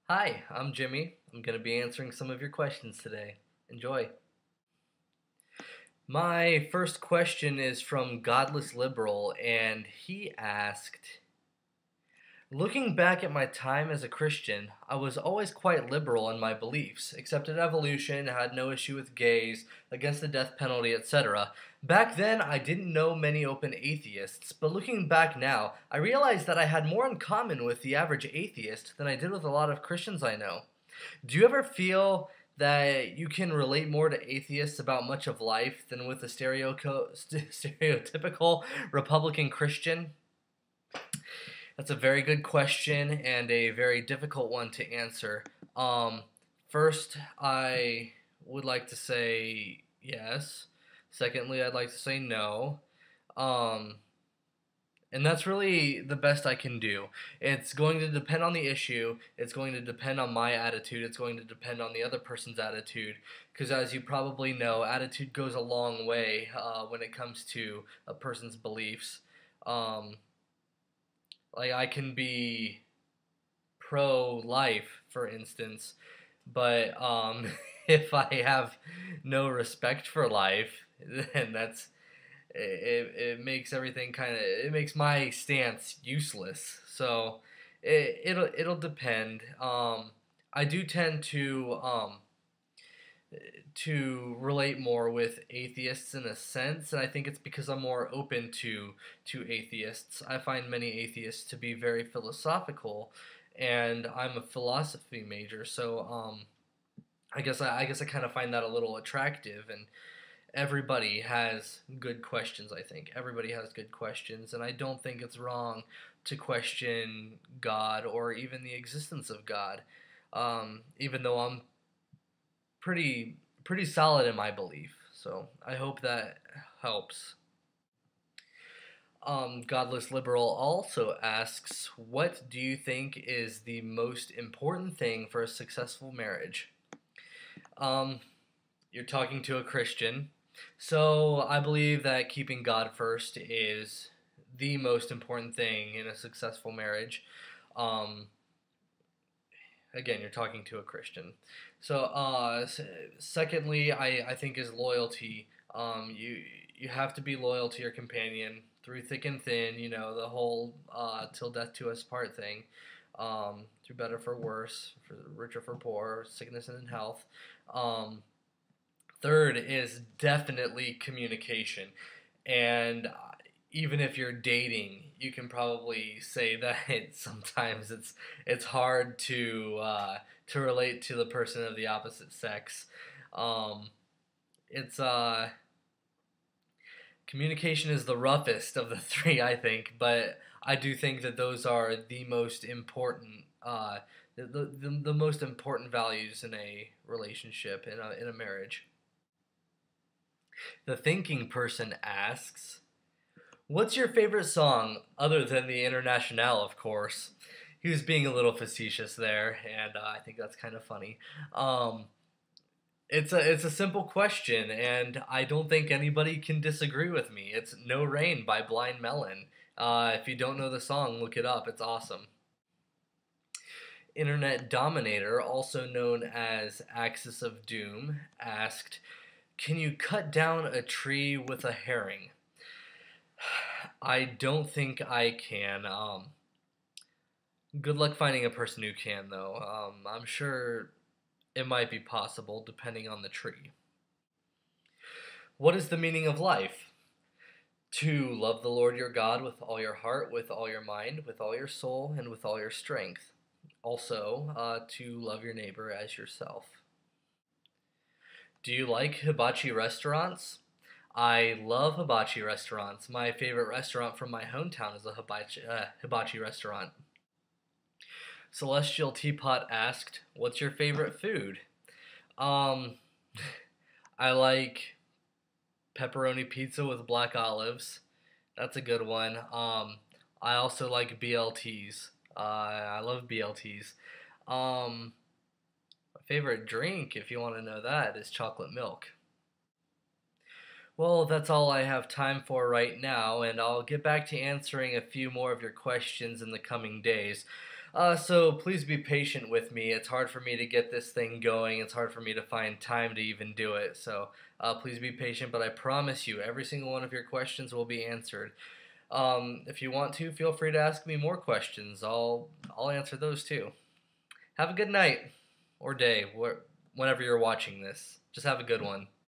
Hi, I'm Jimmy. I'm going to be answering some of your questions today. Enjoy. My first question is from Godless Liberal, and he asked, looking back at my time as a Christian, I was always quite liberal in my beliefs, accepted evolution, had no issue with gays, against the death penalty, etc. Back then, I didn't know many open atheists, but looking back now, I realized that I had more in common with the average atheist than I did with a lot of Christians I know. Do you ever feel that you can relate more to atheists about much of life than with a stereotypical Republican Christian? That's a very good question and a very difficult one to answer. Um, First, I would like to say yes. Secondly, I'd like to say no. Um, and that's really the best I can do. It's going to depend on the issue. It's going to depend on my attitude. It's going to depend on the other person's attitude. Because as you probably know, attitude goes a long way when it comes to a person's beliefs. Um, like I can be pro-life, for instance, but if I have no respect for life, then it makes everything it makes my stance useless. So it'll depend. I do tend to relate more with atheists in a sense, and I think it's because I'm more open to atheists. I find many atheists to be very philosophical, and I'm a philosophy major, so I guess I kind of find that a little attractive. And everybody has good questions. I think everybody has good questions, and I don't think it's wrong to question God or even the existence of God. Even though I'm pretty solid in my belief. So I hope that helps. Godless Liberal also asks, what do you think is the most important thing for a successful marriage? Um, you're talking to a Christian, so I believe that keeping God first is the most important thing in a successful marriage. Um, Again, you're talking to a Christian. So, secondly, I think is loyalty. You have to be loyal to your companion through thick and thin. You know the whole "till death to us part" thing. Through better for worse, for richer for poor, sickness and in health. Um, Third is definitely communication, and even if you're dating, you can probably say that sometimes it's hard to relate to the person of the opposite sex. Um, it's Communication is the roughest of the three, I think, but I do think that those are the most important. The most important values in a relationship in a marriage. The thinking person asks, what's your favorite song other than the Internationale, of course? He was being a little facetious there, and I think that's kind of funny. Um, it's a simple question, and I don't think anybody can disagree with me. It's "No Rain" by Blind Melon. If you don't know the song, look it up. It's awesome. Internet Dominator, also known as Axis of Doom, asked, "Can you cut down a tree with a herring?" I don't think I can. Good luck finding a person who can, though. I'm sure it might be possible depending on the tree. What is the meaning of life? To love the Lord your God with all your heart, with all your mind, with all your soul, and with all your strength. Also, to love your neighbor as yourself. Do you like hibachi restaurants? I love hibachi restaurants. My favorite restaurant from my hometown is a hibachi restaurant. Celestial Teapot asked, what's your favorite food? Um, I like pepperoni pizza with black olives. That's a good one. I also like BLTs. I love BLTs. My favorite drink, if you want to know that, is chocolate milk. Well, that's all I have time for right now, and I'll get back to answering a few more of your questions in the coming days. So please be patient with me. It's hard for me to get this thing going. It's hard for me to find time to even do it. So please be patient, but I promise you, every single one of your questions will be answered. If you want to, feel free to ask me more questions. I'll answer those too. Have a good night or day, whenever you're watching this. Just have a good one.